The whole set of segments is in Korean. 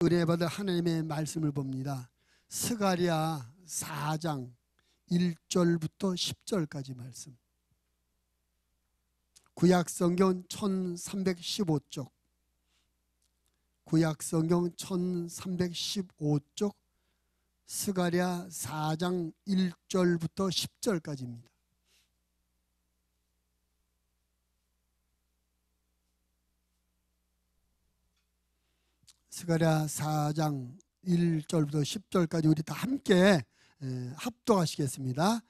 은혜 받을 하나님의 말씀을 봅니다. 스가랴 4장 1절부터 10절까지 말씀. 구약성경 1315쪽, 구약성경 1315쪽, 스가랴 4장 1절부터 10절까지입니다. 스가랴 4장 1절부터 10절까지 우리 다 함께 합독하시겠습니다.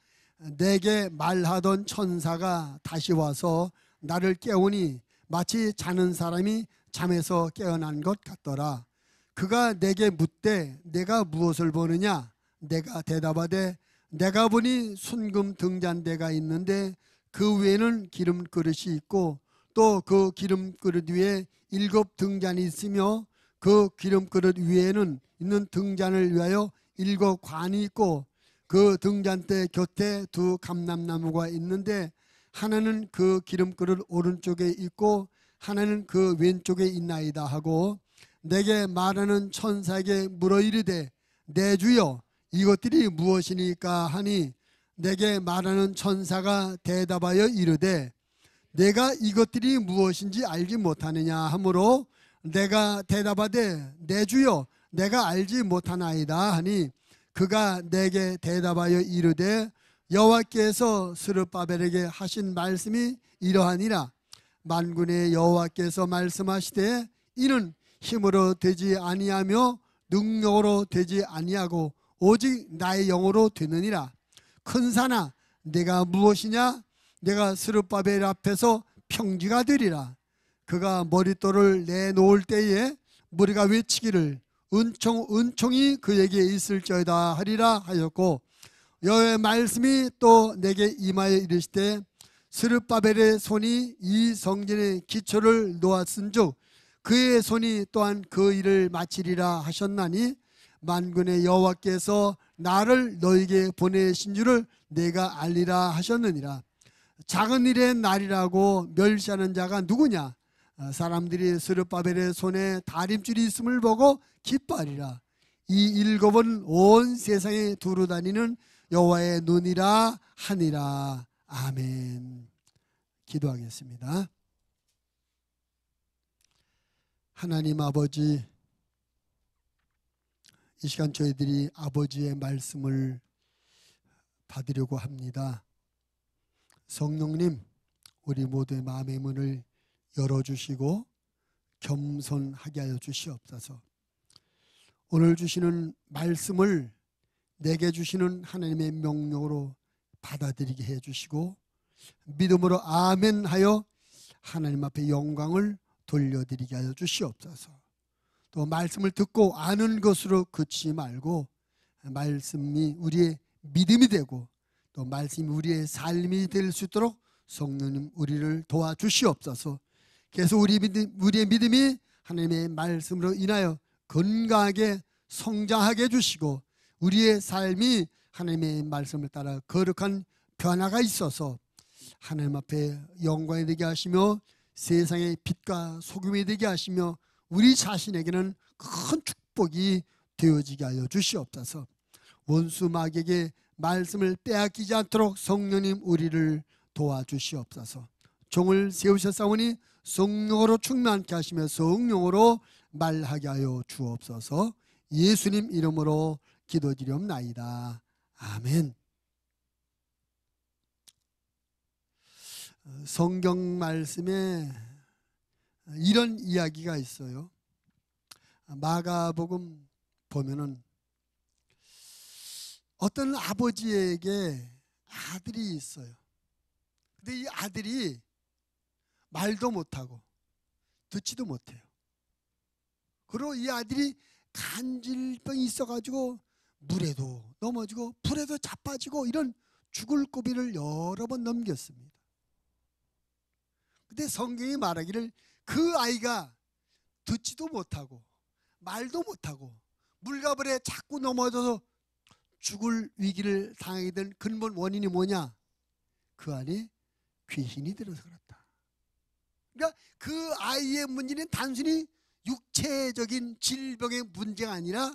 내게 말하던 천사가 다시 와서 나를 깨우니 마치 자는 사람이 잠에서 깨어난 것 같더라. 그가 내게 묻되 내가 무엇을 보느냐? 내가 대답하되 내가 보니 순금 등잔대가 있는데 그 위에는 기름 그릇이 있고 또 그 기름 그릇 위에 7 등잔이 있으며 그 기름 그릇 위에는 있는 등잔을 위하여 7 관이 있고 그 등잔대 곁에 2 감람나무가 있는데 하나는 그 기름 그릇 오른쪽에 있고 하나는 그 왼쪽에 있나이다 하고 내게 말하는 천사에게 물어 이르되 내 주여 이것들이 무엇이니까 하니 내게 말하는 천사가 대답하여 이르되 내가 이것들이 무엇인지 알지 못하느냐 하므로 내가 대답하되 내 주여 내가 알지 못하나이다 하니 그가 내게 대답하여 이르되 여호와께서 스룹바벨에게 하신 말씀이 이러하니라. 만군의 여호와께서 말씀하시되 이는 힘으로 되지 아니하며 능력으로 되지 아니하고 오직 나의 영으로 되느니라. 큰 산아 내가 무엇이냐? 내가 스룹바벨 앞에서 평지가 되리라. 그가 머릿돌을 내놓을 때에 무리가 외치기를 은총이 그에게 있을지어다 하리라 하였고 여호와의 말씀이 또 내게 임하여 이르시되 스룹바벨의 손이 이 성전의 기초를 놓았은즉 그의 손이 또한 그 일을 마치리라 하셨나니 만군의 여호와께서 나를 너에게 보내신 줄을 내가 알리라 하셨느니라. 작은 일의 날이라고 멸시하는 자가 누구냐? 사람들이 스룹바벨의 손에 다림줄이 있음을 보고 기뻐하리라. 이 7은 온 세상에 두루 다니는 여호와의 눈이라 하니라. 아멘. 기도하겠습니다. 하나님 아버지, 이 시간 저희들이 아버지의 말씀을 받으려고 합니다. 성령님, 우리 모두의 마음의 문을 열어주시고 겸손하게 하여 주시옵소서. 오늘 주시는 말씀을 내게 주시는 하나님의 명령으로 받아들이게 해주시고 믿음으로 아멘 하여 하나님 앞에 영광을 돌려드리게 하여 주시옵소서. 또 말씀을 듣고 아는 것으로 그치지 말고 말씀이 우리의 믿음이 되고 또 말씀이 우리의 삶이 될 수 있도록 성령님 우리를 도와주시옵소서. 그래서 우리의 믿음이 하나님의 말씀으로 인하여 건강하게 성장하게 해주시고 우리의 삶이 하나님의 말씀을 따라 거룩한 변화가 있어서 하나님 앞에 영광이 되게 하시며 세상의 빛과 소금이 되게 하시며 우리 자신에게는 큰 축복이 되어지게 하여 주시옵소서. 원수 마귀에게 말씀을 빼앗기지 않도록 성령님 우리를 도와주시옵소서. 종을 세우셨사오니 성령으로 충만케 하시며 성령으로 말하게 하여 주옵소서. 예수님 이름으로 기도드리옵나이다. 아멘. 성경 말씀에 이런 이야기가 있어요. 마가복음 보면은 어떤 아버지에게 아들이 있어요. 근데 이 아들이 말도 못하고 듣지도 못해요. 그리고 이 아들이 간질병이 있어가지고 물에도 넘어지고 불에도 자빠지고 이런 죽을 고비를 여러 번 넘겼습니다. 근데 성경이 말하기를 그 아이가 듣지도 못하고 말도 못하고 물가불에 자꾸 넘어져서 죽을 위기를 당하게 된 근본 원인이 뭐냐? 그 안에 귀신이 들어서 그렇다. 그러니까 그 아이의 문제는 단순히 육체적인 질병의 문제가 아니라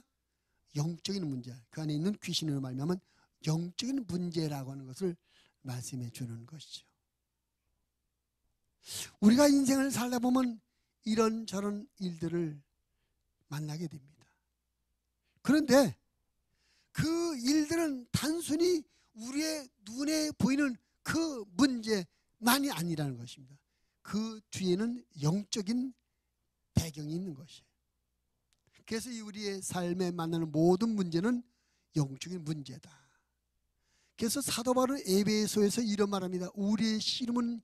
영적인 문제, 그 안에 있는 귀신으로 말미암은 영적인 문제라고 하는 것을 말씀해 주는 것이죠. 우리가 인생을 살다 보면 이런저런 일들을 만나게 됩니다. 그런데 그 일들은 단순히 우리의 눈에 보이는 그 문제만이 아니라는 것입니다. 그 뒤에는 영적인 배경이 있는 것이에요. 그래서 우리의 삶에 만나는 모든 문제는 영적인 문제다. 그래서 사도 바울은 에베소에서 이런 말합니다. 우리의 씨름은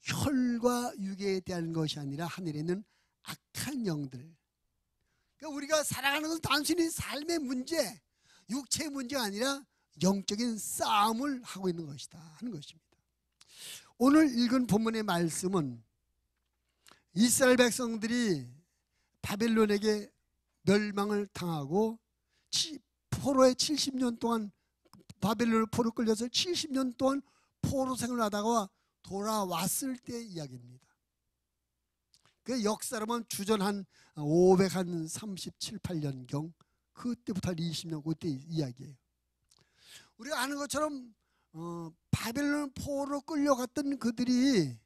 혈과 육에 대한 것이 아니라 하늘에 있는 악한 영들. 그러니까 우리가 살아가는 것은 단순히 삶의 문제, 육체의 문제가 아니라 영적인 싸움을 하고 있는 것이다 하는 것입니다. 오늘 읽은 본문의 말씀은 이스라엘 백성들이 바벨론에게 멸망을 당하고 포로에 70년 동안 바벨론을 포로 끌려서 70년 동안 포로 생활을 하다가 돌아왔을 때 이야기입니다. 그 역사로만 주전 한 537, 8년경 그때부터 한 20년 그때 이야기예요. 우리가 아는 것처럼 바벨론 포로 끌려갔던 그들이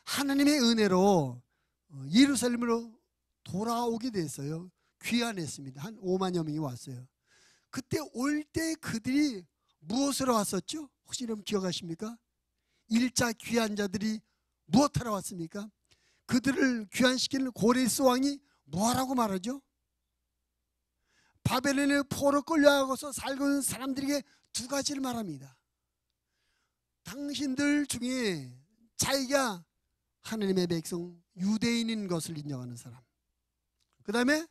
하나님의 은혜로 예루살렘으로 돌아오게 됐어요. 귀환했습니다. 한 5만여 명이 왔어요. 그때 올 때 그들이 무엇으로 왔었죠? 혹시 여러분 기억하십니까? 1차 귀환자들이 무엇하러 왔습니까? 그들을 귀환시키는 고레스 왕이 뭐라고 말하죠? 바벨론의 포로 끌려가서 살고 있는 사람들에게 두 가지를 말합니다. 당신들 중에 자기가 하나님의 백성 유대인인 것을 인정하는 사람, 그 다음에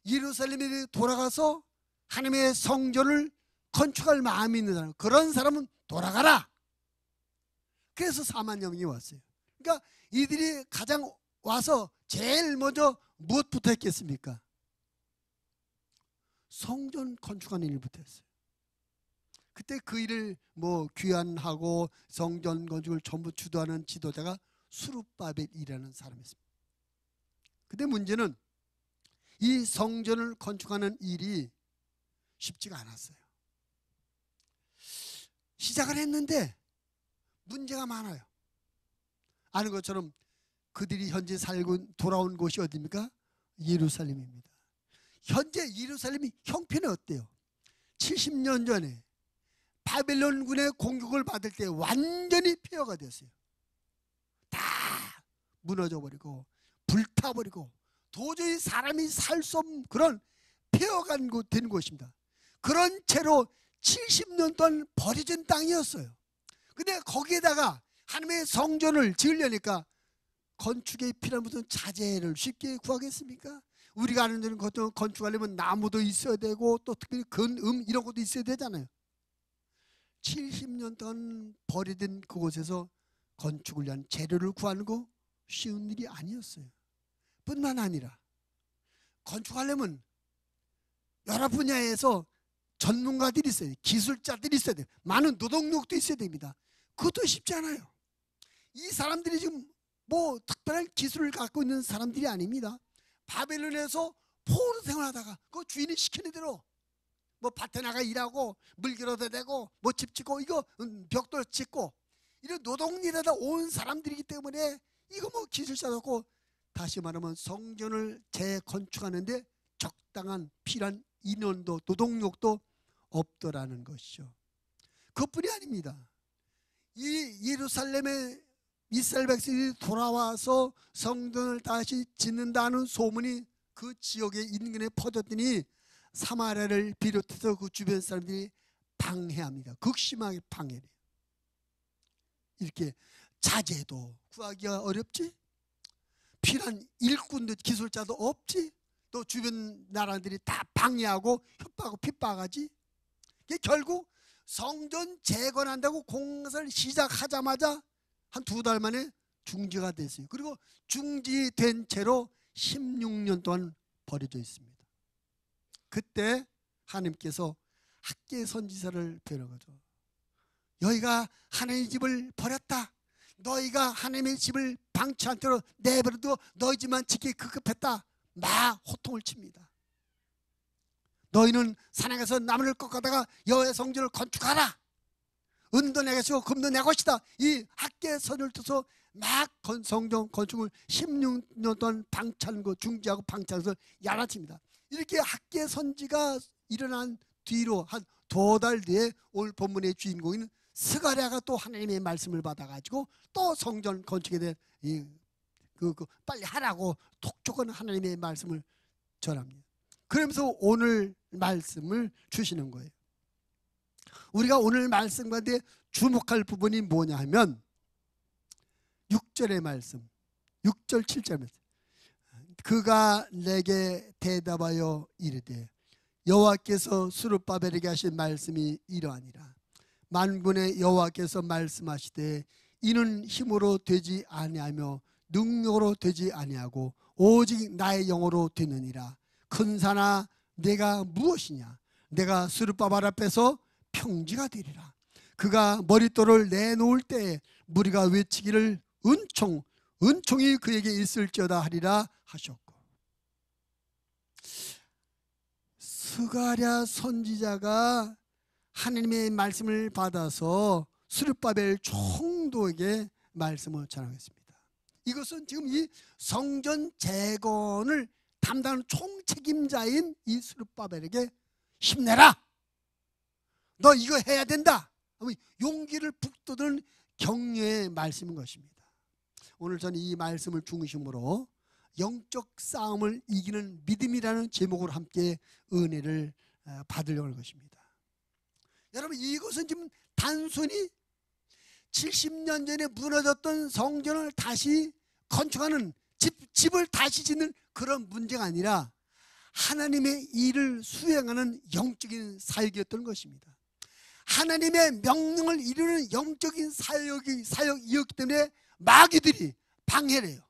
예루살렘에 돌아가서 하나님의 성전을 건축할 마음이 있는 사람, 그런 사람은 돌아가라. 그래서 4만여 명이 왔어요. 그러니까 이들이 가장 와서 제일 먼저 무엇부터 했겠습니까? 성전 건축하는 일부터 했어요. 그때 그 일을 귀환하고 성전 건축을 전부 주도하는 지도자가 수룹바벨이라는 사람이었습니다. 근데 문제는 이 성전을 건축하는 일이 쉽지가 않았어요. 시작을 했는데 문제가 많아요. 아는 것처럼 그들이 현재 살고 돌아온 곳이 어디입니까? 예루살렘입니다. 현재 예루살렘이 형편이 어때요? 70년 전에 바벨론군의 공격을 받을 때 완전히 폐허가 됐어요. 다 무너져버리고 불타버리고 도저히 사람이 살 수 없는 그런 폐허가 된 곳입니다. 그런 채로 70년 동안 버려진 땅이었어요. 근데 거기에다가 하나님의 성전을 지으려니까 건축에 필요한 무슨 자재를 쉽게 구하겠습니까? 우리가 아는 데는 건축하려면 나무도 있어야 되고 또 특별히 이런 것도 있어야 되잖아요. 70년 동안 버려진 그곳에서 건축을 위한 재료를 구하는 거 쉬운 일이 아니었어요. 뿐만 아니라 건축하려면 여러 분야에서 전문가들이 있어야 돼요. 기술자들이 있어야 돼요. 많은 노동력도 있어야 됩니다. 그것도 쉽지 않아요. 이 사람들이 지금 특별한 기술을 갖고 있는 사람들이 아닙니다. 바벨론에서 포로 생활하다가 그 주인이 시키는 대로 밭에 나가 일하고 물 길어도 되고 집 짓고 이거 벽돌 짓고 이런 노동일에다 온 사람들이기 때문에 이거 기술자도 없고, 다시 말하면 성전을 재건축하는데 적당한 필요한 인원도 노동력도 없더라는 것이죠. 그것뿐이 아닙니다. 이 예루살렘에 이스라엘 백성이 돌아와서 성전을 다시 짓는다는 소문이 그 지역의 인근에 퍼졌더니 사마리아를 비롯해서 그 주변 사람들이 방해합니다. 극심하게 방해해요. 이렇게 자재도 구하기가 어렵지, 필요한 일꾼도 기술자도 없지, 또 주변 나라들이 다 방해하고 협박하고 핍박하지. 결국 성전 재건한다고 공사를 시작하자마자 한 2달 만에 중지가 됐어요. 그리고 중지된 채로 16년 동안 버려져 있습니다. 그때 하나님께서 학개 선지자를 뵈어가지고 너희가 하나님의 집을 버렸다, 너희가 하나님의 집을 방치 않도록 내버려두고 너희 집만 지키기 급급했다, 막 호통을 칩니다. 너희는 산행에서 나무를 꺾어다가 여호와의 성전을 건축하라. 은도 내 것이고 금도 내 것이다. 이 학계 선을 두서 막 성전 건축을 16년 동안 중지하고 방치해서 야라칩니다. 이렇게 학계 선지가 일어난 뒤로 한 2달 뒤에 오늘 본문의 주인공인 스가랴가 또 하나님의 말씀을 받아가지고 또 성전 건축에 대해 빨리 하라고 톡촉한 하나님의 말씀을 전합니다. 그러면서 오늘 말씀을 주시는 거예요. 우리가 오늘 말씀 가운데 주목할 부분이 뭐냐 하면 6절의 말씀, 6절 7절 말씀. 그가 내게 대답하여 이르되 여호와께서 스룹바벨에게 하신 말씀이 이러하니라. 만군의 여호와께서 말씀하시되 이는 힘으로 되지 아니하며 능력으로 되지 아니하고 오직 나의 영으로 되느니라. 큰 산아 내가 무엇이냐? 내가 스룹바벨 앞에서 평지가 되리라. 그가 머릿돌을 내놓을 때에 무리가 외치기를 은총이 그에게 있을지어다 하리라 하셨고, 스가랴 선지자가 하나님의 말씀을 받아서 스룹바벨 총독에게 말씀을 전하겠습니다. 이것은 지금 이 성전 재건을 담당하는 총책임자인 이 스룹바벨에게 힘내라, 너 이거 해야 된다, 용기를 북돋우는 격려의 말씀인 것입니다. 오늘 저는 이 말씀을 중심으로 영적 싸움을 이기는 믿음이라는 제목으로 함께 은혜를 받으려고 할 것입니다. 여러분, 이것은 지금 단순히 70년 전에 무너졌던 성전을 다시 건축하는 집을 다시 짓는 그런 문제가 아니라 하나님의 일을 수행하는 영적인 사역이었던 것입니다. 하나님의 명령을 이루는 영적인 사역이었기 때문에 마귀들이 방해를 해요.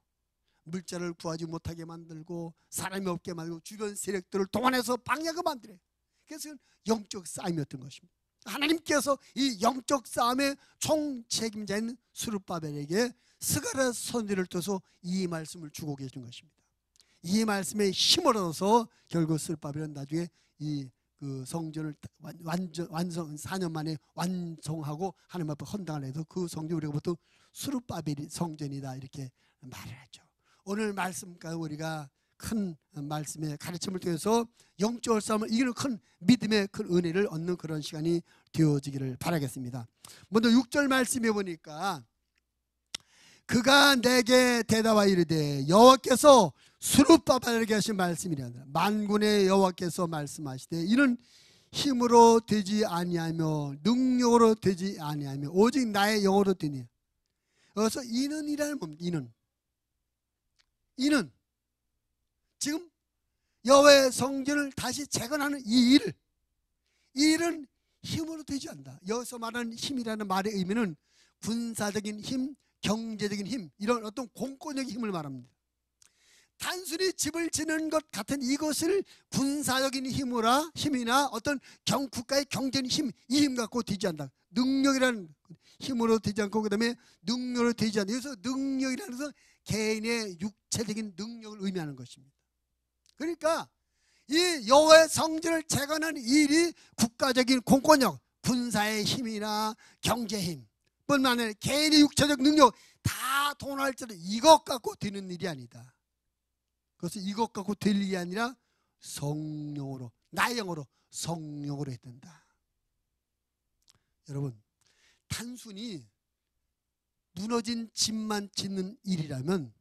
물자를 구하지 못하게 만들고 사람이 없게 만들고 주변 세력들을 동원해서 방해하게 만들어요. 그래서 영적 싸움이었던 것입니다. 하나님께서 이 영적 싸움의 총책임자인 스룹바벨에게 스가랴 선지를 통해서 이 말씀을 주고 계시는 것입니다. 이 말씀에 힘을 얻어서 결국 스룹바벨은 나중에 그 성전을 완성 4년 만에 완성하고 하나님 앞에 헌당을 해서 그 성전 우리가 보통 스룹바벨이 성전이다 이렇게 말을 하죠. 오늘 말씀까지 우리가 큰 말씀의 가르침을 통해서 영적 싸움을 이기는 큰 믿음의 큰 은혜를 얻는 그런 시간이 되어지기를 바라겠습니다. 먼저 6절 말씀해 보니까 그가 내게 대답하여 이르되 여호와께서 스룹바벨에게 하신 말씀이라. 만군의 여호와께서 말씀하시되 이는 힘으로 되지 아니하며 능력으로 되지 아니하며 오직 나의 영으로 되니. 여기서 이는이라는 뭡니까? 이는 지금 여호와의 성전을 다시 재건하는 이 일은 힘으로 되지 않는다. 여기서 말하는 힘이라는 말의 의미는 군사적인 힘, 경제적인 힘, 이런 어떤 공권력의 힘을 말합니다. 단순히 집을 짓는 것 같은 이것을 군사적인 힘이나 어떤 국가의 경제적인 힘, 이 힘 갖고 되지 않는다. 능력이라는 힘으로 되지 않고 그다음에 능력으로 되지 않는다. 여기서 능력이라는 것은 개인의 육체적인 능력을 의미하는 것입니다. 그러니까 이 여호와의 성전을 재건하는 일이 국가적인 공권력, 군사의 힘이나 경제 힘 뿐만 아니라 개인의 육체적 능력 다 동원할지라도 이것 갖고 되는 일이 아니다. 그것은 이것 갖고 될 일이 아니라 성령으로, 나의 영으로 성령으로 해야 된다. 여러분, 단순히 무너진 집만 짓는 일이라면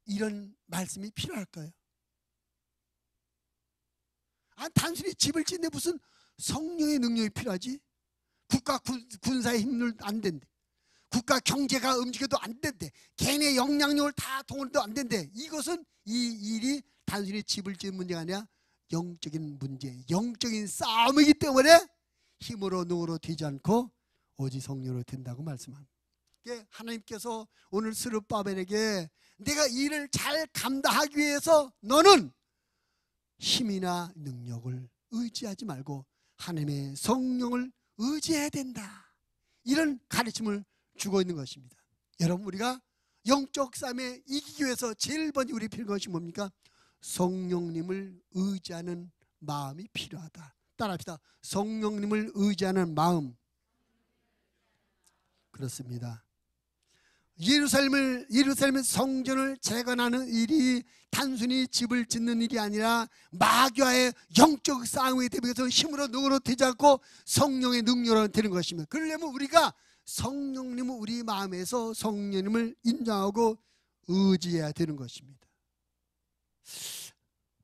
이런 말씀이 필요할까요? 단순히 집을 짓는데 무슨 성령의 능력이 필요하지? 국가 군사의 힘을 안 된대. 국가 경제가 움직여도 안 된대. 개인의 영향력을 다 동원해도 안 된대. 이것은 이 일이 단순히 집을 짓는 문제가 아니라 영적인 문제, 영적인 싸움이기 때문에 힘으로 능으로 되지 않고 오직 성령으로 된다고 말씀합니다. 하나님께서 오늘 스룹바벨에게 내가 이 일을 잘 감당하기 위해서 너는 힘이나 능력을 의지하지 말고 하나님의 성령을 의지해야 된다. 이런 가르침을 주고 있는 것입니다. 여러분, 우리가 영적 싸움에 이기기 위해서 제일 먼저 우리 필요한 것이 뭡니까? 성령님을 의지하는 마음이 필요하다. 따라합시다. 성령님을 의지하는 마음. 그렇습니다. 예루살렘 성전을 재건하는 일이 단순히 집을 짓는 일이 아니라 마귀와의 영적 싸움에 대비해서 힘으로 능으로 되지 않고 성령의 능력으로 되는 것입니다. 그러려면 우리가 성령님을 우리 마음에서 성령님을 인정하고 의지해야 되는 것입니다.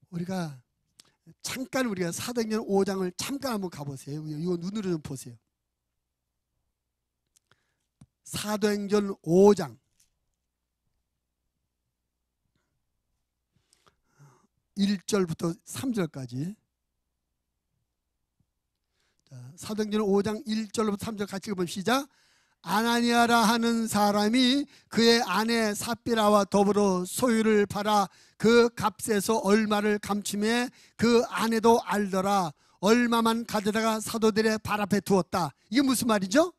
우리가 잠깐 우리가 사도행전 5장을 잠깐 한번 가보세요. 이거 눈으로 좀 보세요. 사도행전 5장 1절부터 3절까지. 사도행전 5장 1절부터 3절 같이 읽어보면 시작. 아나니아라 하는 사람이 그의 아내 삽비라와 더불어 소유를 팔아 그 값에서 얼마를 감추매 그 아내도 알더라. 얼마만 가져다가 사도들의 발 앞에 두었다. 이게 무슨 말이죠?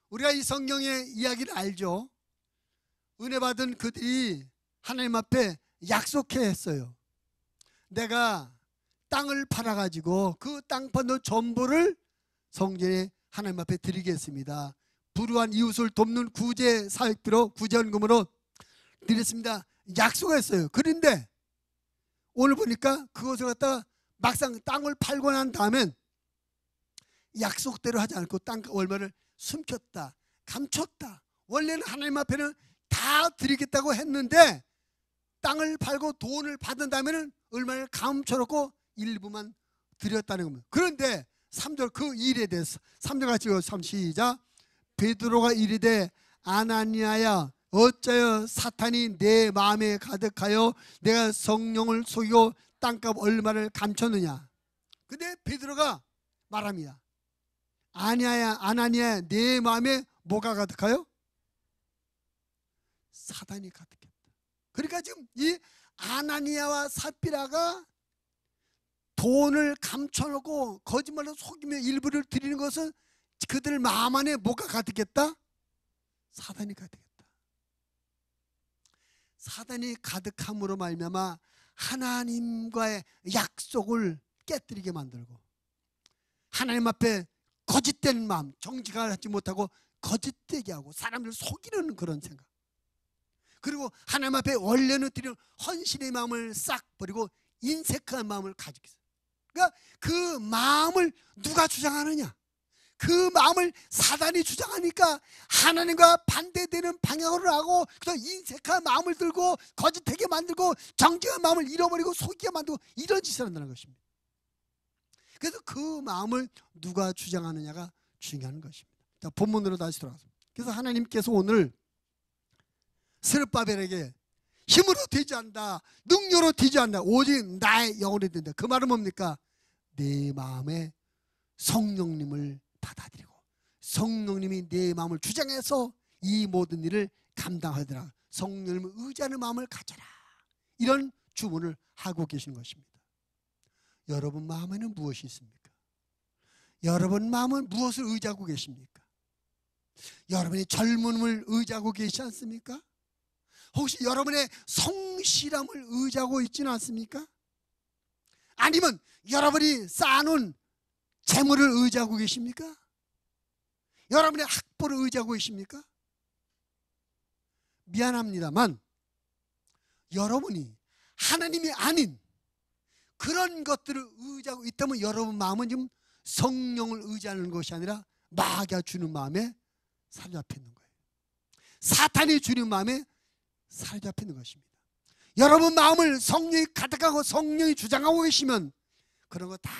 우리가 이 성경의 이야기를 알죠. 은혜 받은 그들이 하나님 앞에 약속했어요. 내가 땅을 팔아가지고 그 땅 판 전부를 성전에 하나님 앞에 드리겠습니다. 불우한 이웃을 돕는 구제 사역비로 구제헌금으로 드렸습니다. 약속했어요. 그런데 오늘 보니까 그것을 갖다가 막상 땅을 팔고 난 다음엔 약속대로 하지 않고 땅 얼마를 숨겼다, 감췄다. 원래는 하나님 앞에는 다 드리겠다고 했는데 땅을 팔고 돈을 받은 다음에는 얼마를 감춰놓고 일부만 드렸다는 겁니다. 그런데 3절 그 일에 대해서 3절 같이 읽어 시작. 베드로가 이르되 아나니아야 어찌하여 사탄이 내 마음에 가득하여 내가 성령을 속이고 땅값 얼마를 감췄느냐. 근데 베드로가 말합니다. 아나니아야 내 마음에 뭐가 가득하여? 사단이 가득했다. 그러니까 지금 이 아나니아와 삽비라가 돈을 감춰놓고 거짓말로 속이며 일부를 드리는 것은 그들 마음 안에 뭐가 가득했다? 사단이 가득했다. 사단이 가득함으로 말미암아 하나님과의 약속을 깨뜨리게 만들고 하나님 앞에 거짓된 마음, 정직하지 못하고 거짓되게 하고 사람들을 속이는 그런 생각, 그리고 하나님 앞에 원래는 드리는 헌신의 마음을 싹 버리고 인색한 마음을 가지고 있어요. 그러니까 그 마음을 누가 주장하느냐? 그 마음을 사단이 주장하니까 하나님과 반대되는 방향으로 하고 또 인색한 마음을 들고 거짓되게 만들고 정직한 마음을 잃어버리고 속이게 만들고 이런 짓을 한다는 것입니다. 그래서 그 마음을 누가 주장하느냐가 중요한 것입니다. 자, 본문으로 다시 돌아가서 그래서 하나님께서 오늘 스룹바벨에게 힘으로 되지 않는다, 능력으로 되지 않는다, 오직 나의 영으로 된다. 그 말은 뭡니까? 내 마음에 성령님을 받아들이고 성령님이 내 마음을 주장해서 이 모든 일을 감당하더라. 성령님을 의지하는 마음을 가져라. 이런 주문을 하고 계신 것입니다. 여러분 마음에는 무엇이 있습니까? 여러분 마음은 무엇을 의지하고 계십니까? 여러분이 젊음을 의지하고 계시지 않습니까? 혹시 여러분의 성실함을 의지하고 있지는 않습니까? 아니면 여러분이 쌓아놓은 재물을 의지하고 계십니까? 여러분의 학벌을 의지하고 계십니까? 미안합니다만 여러분이 하나님이 아닌 그런 것들을 의지하고 있다면 여러분 마음은 지금 성령을 의지하는 것이 아니라 마귀가 주는 마음에 사로잡혀 있는 거예요. 사탄이 주는 마음에 사로잡혀 있는 것입니다. 여러분 마음을 성령이 가득하고 성령이 주장하고 계시면 그런 거 다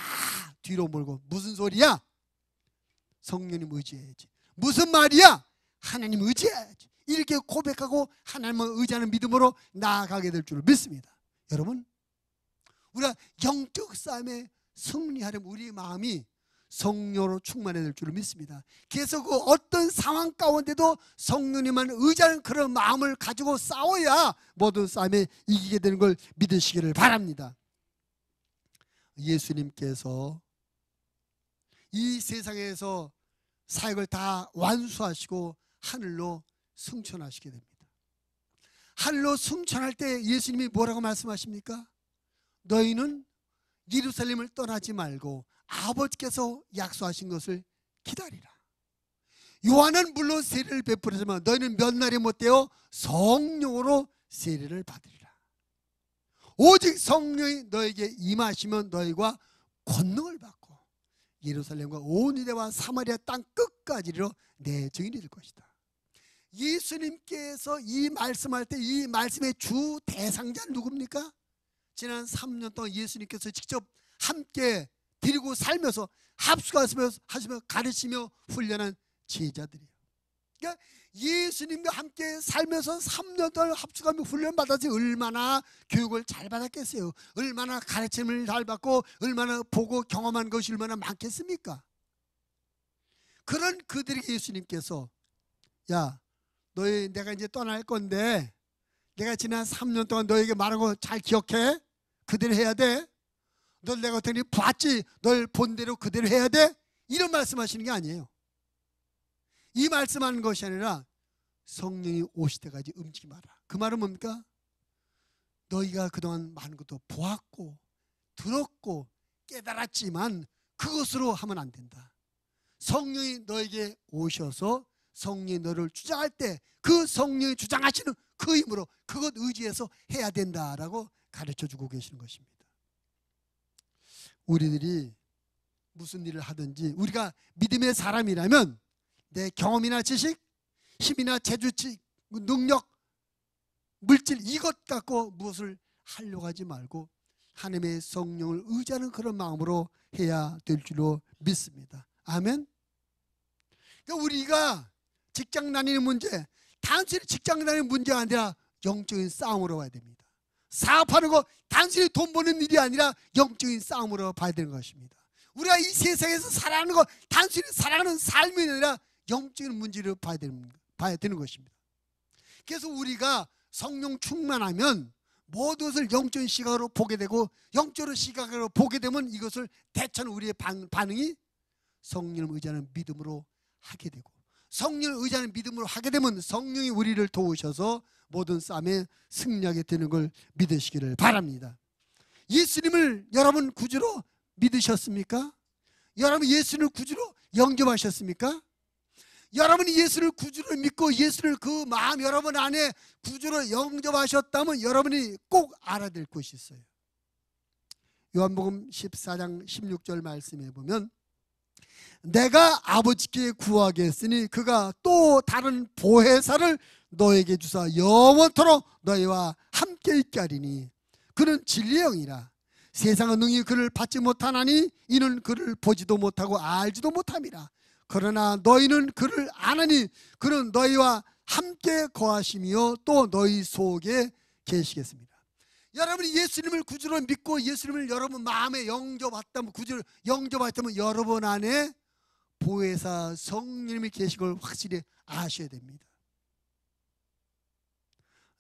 뒤로 몰고 무슨 소리야? 성령님 의지해야지. 무슨 말이야? 하나님 의지해야지. 이렇게 고백하고 하나님을 의지하는 믿음으로 나아가게 될 줄을 믿습니다. 여러분, 우리가 영적 싸움에 승리하려면 우리의 마음이 성령으로 충만해야 될 줄을 믿습니다. 그래서 그 어떤 상황 가운데도 성령님만 의지하는 그런 마음을 가지고 싸워야 모든 싸움에 이기게 되는 걸 믿으시기를 바랍니다. 예수님께서 이 세상에서 사역을 다 완수하시고 하늘로 승천하시게 됩니다. 하늘로 승천할 때 예수님이 뭐라고 말씀하십니까? 너희는 예루살렘을 떠나지 말고 아버지께서 약속하신 것을 기다리라. 요한은 물론 세례를 베풀었지만 너희는 몇 날이 못되어 성령으로 세례를 받으리라. 오직 성령이 너에게 임하시면 너희가 권능을 받고 예루살렘과 온 유대와 사마리아 땅 끝까지로 내 증인이 될 것이다. 예수님께서 이 말씀할 때 이 말씀의 주 대상자는 누굽니까? 지난 3년 동안 예수님께서 직접 함께 드리고 살면서 합숙하시며 가르치며 훈련한 제자들이에요. 그러니까 예수님과 함께 살면서 3년 동안 합숙하며 훈련받아서 얼마나 교육을 잘 받았겠어요. 얼마나 가르침을 잘 받고 얼마나 보고 경험한 것이 얼마나 많겠습니까? 그런 그들에게 예수님께서 야, 너희 내가 이제 떠날 건데 내가 지난 3년 동안 너에게 말한 거 잘 기억해? 그대로 해야 돼. 널 내가 어떻게 봤지? 널 본 대로 그대로 해야 돼? 이런 말씀하시는 게 아니에요. 이 말씀하는 것이 아니라 성령이 오실 때까지 움직이지 마라. 그 말은 뭡니까? 너희가 그동안 많은 것도 보았고 들었고 깨달았지만 그것으로 하면 안 된다. 성령이 너에게 오셔서 성령이 너를 주장할 때 그 성령이 주장하시는 그 힘으로 그것 의지해서 해야 된다라고 가르쳐주고 계시는 것입니다. 우리들이 무슨 일을 하든지 우리가 믿음의 사람이라면 내 경험이나 지식, 힘이나 재주치, 능력, 물질 이것 갖고 무엇을 하려고 하지 말고 하나님의 성령을 의지하는 그런 마음으로 해야 될 줄로 믿습니다. 아멘. 그러니까 우리가 직장 다니는 문제, 단순히 직장 다니는 문제가 아니라 영적인 싸움으로 봐야 됩니다. 사업하는 거 단순히 돈 버는 일이 아니라 영적인 싸움으로 봐야 되는 것입니다. 우리가 이 세상에서 살아가는 거 단순히 살아가는 삶이 아니라 영적인 문제를 봐야 되는 것입니다. 그래서 우리가 성령 충만하면 모든 것을 영적인 시각으로 보게 되고 영적인 시각으로 보게 되면 이것을 대처하는 우리의 반응이 성령을 의지하는 믿음으로 하게 되고 성령을 의지하는 믿음으로 하게 되면 성령이 우리를 도우셔서 모든 싸움에 승리하게 되는 걸 믿으시기를 바랍니다. 예수님을 여러분 구주로 믿으셨습니까? 여러분 예수님을 구주로 영접하셨습니까? 여러분이 예수를 구주로 믿고 예수를 그 마음 여러분 안에 구주로 영접하셨다면 여러분이 꼭 알아야 될 것이 있어요. 요한복음 14장 16절 말씀에 보면 내가 아버지께 구하겠으니 그가 또 다른 보혜사를 너에게 주사 영원토록 너희와 함께 있게 하리니 그는 진리의 영이라 세상은 능히 그를 받지 못하나니 이는 그를 보지도 못하고 알지도 못함이라 그러나 너희는 그를 아나니 그는 너희와 함께 거하시며 또 너희 속에 계시겠습니다. 여러분이 예수님을 구주로 믿고 예수님을 여러분 마음에 영접했다면 구주로 영접했다면 여러분 안에 보혜사 성령님이 계신 걸 확실히 아셔야 됩니다.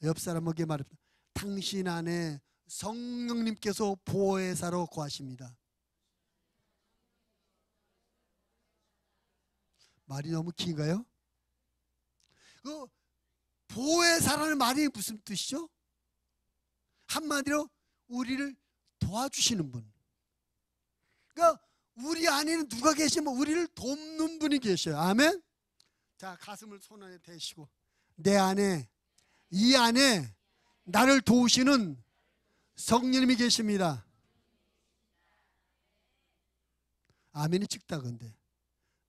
옆 사람에게 말합니다. 당신 안에 성령님께서 보혜사로 거하십니다. 말이 너무 긴가요? 그 보혜사라는 말이 무슨 뜻이죠? 한마디로 우리를 도와주시는 분. 그러니까 우리 안에는 누가 계시면 우리를 돕는 분이 계셔요. 아멘. 자, 가슴을 손 안에 대시고 내 안에 이 안에 나를 도우시는 성령님이 계십니다. 아멘이 찍다 근데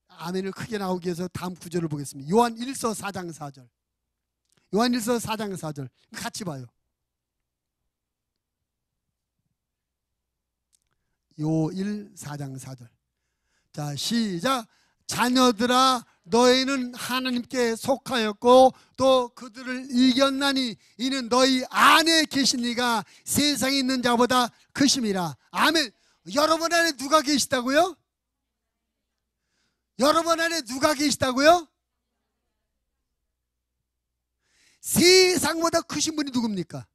아멘을 크게 나오기 위해서 다음 구절을 보겠습니다. 요한 1서 4장 4절. 요한 1서 4장 4절 같이 봐요. 요 1, 4장 4절. 자, 시작. 자녀들아 너희는 하나님께 속하였고 또 그들을 이겼나니 이는 너희 안에 계신 이가 세상에 있는 자보다 크심이라. 아멘. 여러분 안에 누가 계시다고요? 여러분 안에 누가 계시다고요? 세상보다 크신 분이 누굽니까?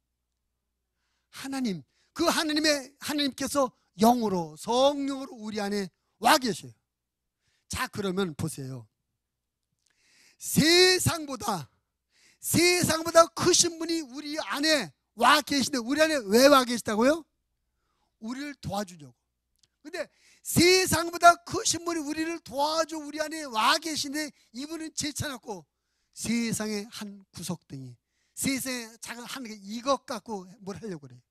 하나님. 그 하나님께서 영으로 성령으로 우리 안에 와 계셔요. 자, 그러면 보세요. 세상보다 세상보다 크신 분이 우리 안에 와 계시는데, 우리 안에 왜 와 계시다고요? 우리를 도와주려고. 근데 세상보다 크신 분이 우리를 도와줘 우리 안에 와 계신데, 이분은 제쳐놓고 세상의 한 구석덩이, 세상의 작은 한 개, 이것 갖고 뭘 하려고 그래요.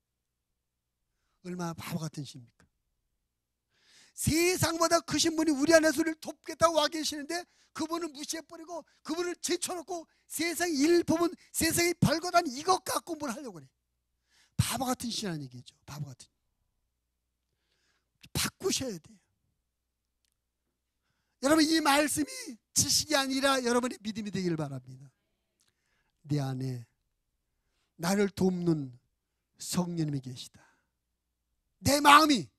얼마나 바보 같은 시입니까? 세상보다 크신 분이 우리 안에서 우리를 돕겠다고 와 계시는데, 그분을 무시해버리고 그분을 제쳐놓고 세상 일 보면 세상이 별것 아닌 이것 갖고 뭘 하려고 그래. 바보 같은 시라는 얘기죠. 바보 같은. 바꾸셔야 돼요. 여러분, 이 말씀이 지식이 아니라 여러분의 믿음이 되기를 바랍니다. 내 안에 나를 돕는 성령님이 계시다. 내 마음이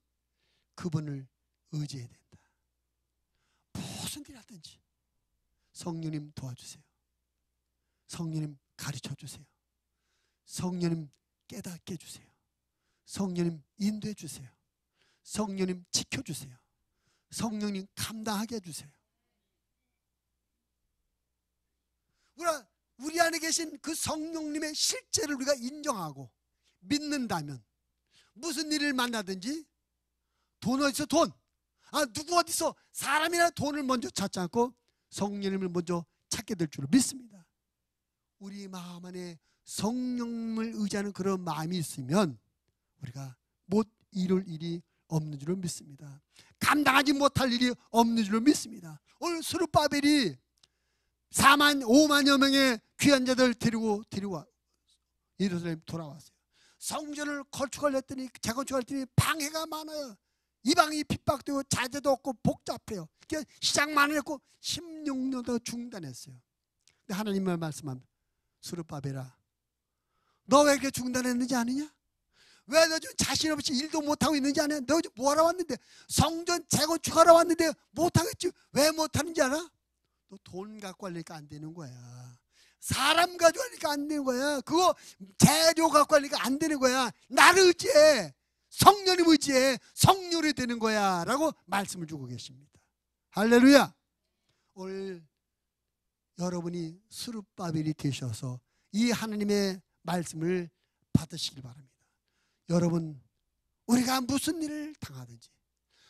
그분을 의지해야 된다. 무슨 일 하든지 성령님 도와주세요. 성령님 가르쳐 주세요. 성령님 깨닫게 해주세요. 성령님 인도해 주세요. 성령님 지켜주세요. 성령님 감당하게 해주세요. 우리 안에 계신 그 성령님의 실제를 우리가 인정하고 믿는다면, 무슨 일을 만나든지, 돈 어디서 돈, 누구 어디서 사람이나 돈을 먼저 찾지 않고 성령님을 먼저 찾게 될 줄을 믿습니다. 우리 마음 안에 성령님을 의지하는 그런 마음이 있으면 우리가 못 이룰 일이 없는 줄을 믿습니다. 감당하지 못할 일이 없는 줄을 믿습니다. 오늘 스룹바벨이 5만여 명의 귀한 자들 데리고 예루살렘 돌아왔어요. 성전을 건축을 했더니, 재건축을 했더니 방해가 많아요. 이방이 핍박되고 자재도 없고 복잡해요. 시작만 했고 16년 더 중단했어요. 근데 하나님의 말씀합니다. 스룹바벨아, 너 왜 이렇게 중단했는지 아느냐? 왜 너 지금 자신 없이 일도 못하고 있는지 아냐? 너 지금 뭐하러 왔는데? 성전 재건축하러 왔는데 못하겠지. 왜 못하는지 알아? 너 돈 갖고 하니까 안 되는 거야. 사람 가지고 하니까 안 되는 거야. 그거 재료 갖고 하니까 안 되는 거야. 나를 의지해. 성령님 의지해. 성령이 되는 거야 라고 말씀을 주고 계십니다. 할렐루야. 오늘 여러분이 스룹바벨이 되셔서 이 하나님의 말씀을 받으시길 바랍니다. 여러분, 우리가 무슨 일을 당하든지,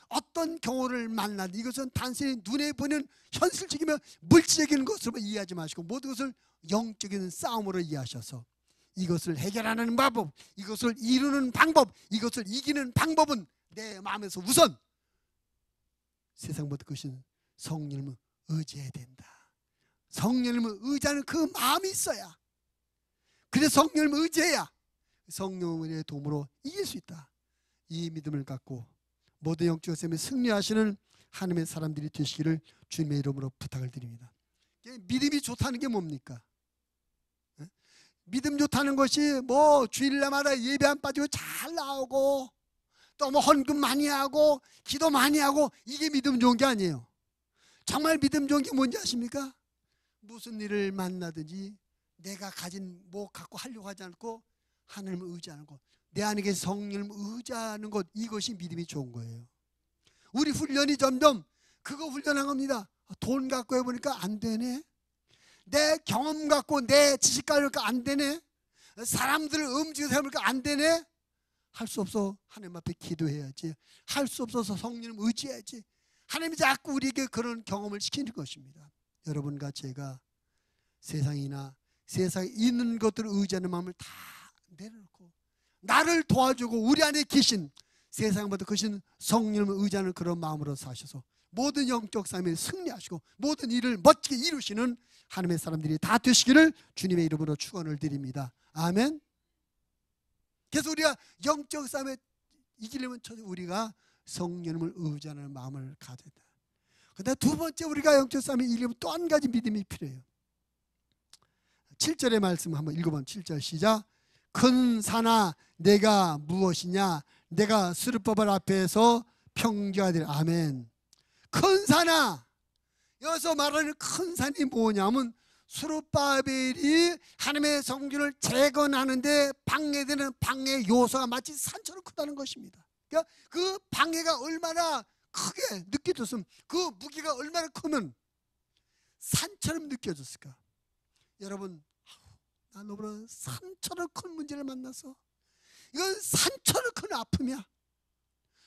어떤 경우를 만나든, 이것은 단순히 눈에 보이는 현실적이며 물질적인 것으로 이해하지 마시고 모든 것을 영적인 싸움으로 이해하셔서 이것을 해결하는 방법, 이것을 이루는 방법, 이것을 이기는 방법은 내 마음에서 우선 세상보다 크신 성령님을 의지해야 된다. 성령님을 의지하는 그 마음이 있어야, 그래서 성령님을 의지해야 성령의 도움으로 이길 수 있다. 이 믿음을 갖고 모든 영적 싸움에 승리하시는 하나님의 사람들이 되시기를 주님의 이름으로 부탁을 드립니다. 믿음이 좋다는 게 뭡니까? 믿음 좋다는 것이 뭐 주일날마다 예배 안 빠지고 잘 나오고 또 뭐 헌금 많이 하고 기도 많이 하고, 이게 믿음 좋은 게 아니에요. 정말 믿음 좋은 게 뭔지 아십니까? 무슨 일을 만나든지 내가 가진 뭐 갖고 하려고 하지 않고 하나님을 의지하는 것, 내 안에 계신 성령을 의지하는 것, 이것이 믿음이 좋은 거예요. 우리 훈련이 점점 그거 훈련한 겁니다. 돈 갖고 해보니까 안 되네. 내 경험 갖고 내 지식 갖고 안 되네. 사람들을 움직여서 해보니까 안 되네. 할 수 없어. 하나님 앞에 기도해야지. 할 수 없어서 성령을 의지해야지. 하나님이 자꾸 우리에게 그런 경험을 시키는 것입니다. 여러분과 제가 세상이나 세상에 있는 것들을 의지하는 마음을 다 내려놓고 나를 도와주고 우리 안에 계신 세상보다 크신 성령을 의지하는 그런 마음으로 사셔서 모든 영적 싸움에 승리하시고 모든 일을 멋지게 이루시는 하나님의 사람들이 다 되시기를 주님의 이름으로 축원을 드립니다. 아멘. 그래서 우리가 영적 싸움에 이기려면 우리가 성령을 의지하는 마음을 가져야 된다. 그다음 두 번째, 우리가 영적 싸움에 이기려면 또 한 가지 믿음이 필요해요. 7절의 말씀 한번 읽어보면 7절 시작. 큰 산아 내가 무엇이냐, 내가 스룹바벨 앞에서 평기하리라. 아멘. 큰 산아, 여기서 말하는 큰 산이 뭐냐면 스룹바벨이 하나님의 성전을 재건하는데 방해되는 방해 요소가 마치 산처럼 크다는 것입니다. 그러니까 그 방해가 얼마나 크게 느껴졌으면, 그 무게가 얼마나 크면 산처럼 느껴졌을까. 여러분, 나 너보다 산처럼 큰 문제를 만나서 이건 산처럼 큰 아픔이야.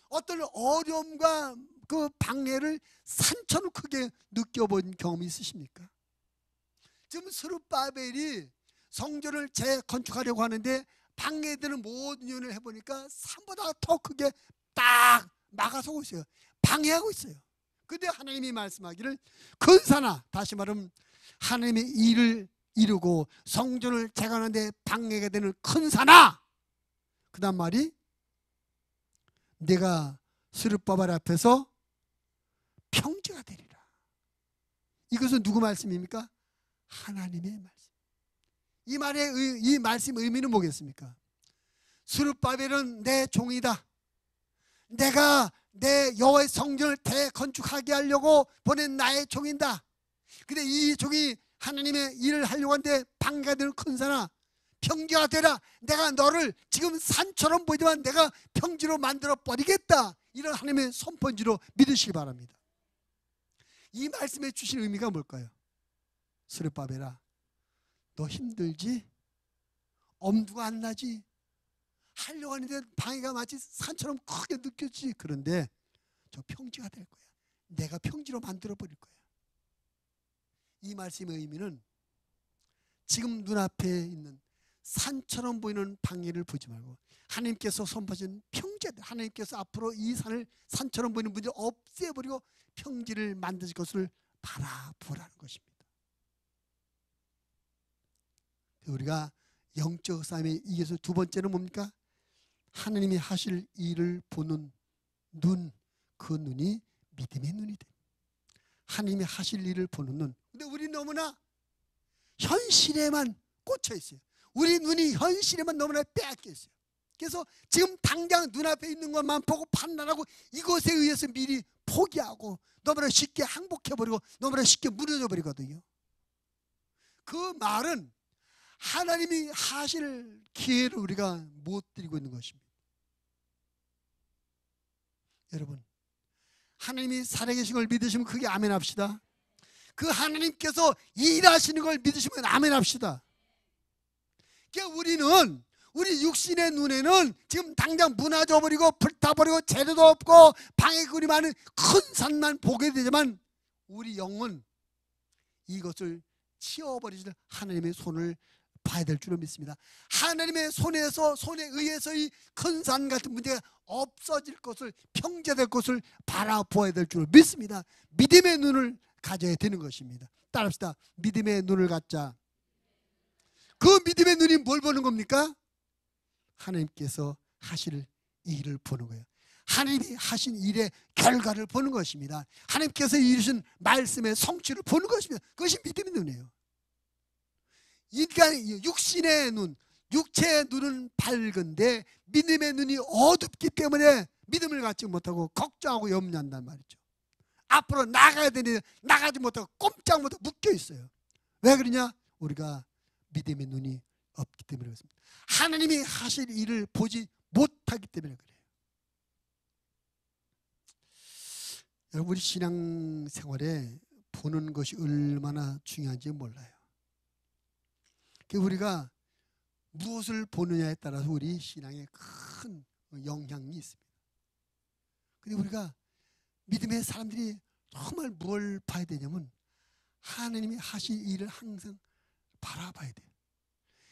어떤 어려움과 그 방해를 산처럼 크게 느껴본 경험이 있으십니까? 지금 스룹바벨이 성전을 재건축하려고 하는데 방해되는 모든 일을 해보니까 산보다 더 크게 딱 막아서고 있어요. 방해하고 있어요. 근데 하나님이 말씀하기를 큰 산아, 다시 말하면 하나님의 일을 이루고 성전을 재건하는데 방해가 되는 큰 산아, 그 다음 말이 내가 스룹바벨 앞에서 평지가 되리라. 이것은 누구 말씀입니까? 하나님의 말씀. 이 말씀의 의미는 뭐겠습니까? 스룹바벨은 내 종이다. 내가 내 여호와의 성전을 대건축하게 하려고 보낸 나의 종이다. 근데 이 종이 하나님의 일을 하려고 하는데 방해가 되는 큰 산아, 평지가 되라. 내가 너를 지금 산처럼 보이지만 내가 평지로 만들어 버리겠다. 이런 하나님의 선포인지로 믿으시기 바랍니다. 이 말씀에 주신 의미가 뭘까요? 스룹바벨아, 너 힘들지? 엄두가 안 나지? 하려고 하는데 방해가 마치 산처럼 크게 느껴지지? 그런데 저 평지가 될 거야. 내가 평지로 만들어 버릴 거야. 이 말씀의 의미는 지금 눈앞에 있는 산처럼 보이는 방해를 보지 말고 하나님께서 선포하신 평지들, 하나님께서 앞으로 이 산을 산처럼 보이는 문제를 없애버리고 평지를 만드실 것을 바라보라는 것입니다. 우리가 영적 싸움에 이겨서 두 번째는 뭡니까? 하나님이 하실 일을 보는 눈, 그 눈이 믿음의 눈이 됩니다. 하나님이 하실 일을 보는 눈. 근데 우리 너무나 현실에만 꽂혀 있어요. 우리 눈이 현실에만 너무나 빼앗겨 있어요. 그래서 지금 당장 눈앞에 있는 것만 보고 판단하고 이것에 의해서 미리 포기하고 너무나 쉽게 항복해버리고 너무나 쉽게 무너져버리거든요. 그 말은 하나님이 하실 기회를 우리가 못 드리고 있는 것입니다. 여러분, 하나님이 살아계신 걸 믿으시면 그게 아멘 합시다. 그 하나님께서 일하시는 걸 믿으시면 아멘 합시다. 그러니까 우리는 우리 육신의 눈에는 지금 당장 무너져버리고 불타버리고 재료도 없고 방해꾼이 많은 큰 산만 보게 되지만 우리 영은 이것을 치워버리실 하나님의 손을 봐야 될 줄로 믿습니다. 하나님의 손에 의해서 이 큰 산 같은 문제가 없어질 것을, 평제될 것을 바라보아야 될 줄로 믿습니다. 믿음의 눈을 가져야 되는 것입니다. 따라합시다. 믿음의 눈을 갖자. 그 믿음의 눈이 뭘 보는 겁니까? 하나님께서 하실 일을 보는 거예요. 하나님이 하신 일의 결과를 보는 것입니다. 하나님께서 이루신 말씀의 성취를 보는 것입니다. 그것이 믿음의 눈이에요. 인간 육신의 눈, 육체의 눈은 밝은데 믿음의 눈이 어둡기 때문에 믿음을 갖지 못하고 걱정하고 염려한단 말이죠. 앞으로 나가야 되는데 나가지 못하고 꼼짝 못하고 묶여 있어요. 왜 그러냐? 우리가 믿음의 눈이 없기 때문에 그렇습니다. 하나님이 하실 일을 보지 못하기 때문에 그래요. 여러분, 우리 신앙생활에 보는 것이 얼마나 중요한지 몰라요. 우리가 무엇을 보느냐에 따라서 우리 신앙에 큰 영향이 있습니다. 근데 우리가 믿음의 사람들이 정말 뭘 봐야 되냐면 하나님이 하실 일을 항상 바라봐야 돼요.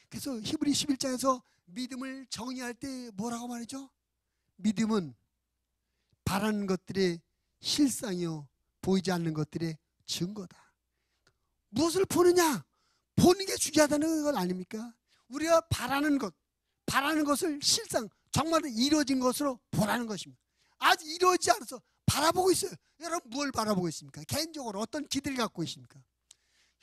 그래서 히브리 11장에서 믿음을 정의할 때 뭐라고 말이죠? 믿음은 바라는 것들의 실상이요 보이지 않는 것들의 증거다. 무엇을 보느냐? 보는 게 중요하다는 것 아닙니까? 우리가 바라는 것을 실상 정말 이루어진 것으로 보라는 것입니다. 아직 이루어지지 않아서 바라보고 있어요. 여러분, 뭘 바라보고 있습니까? 개인적으로 어떤 기대를 갖고 있습니까?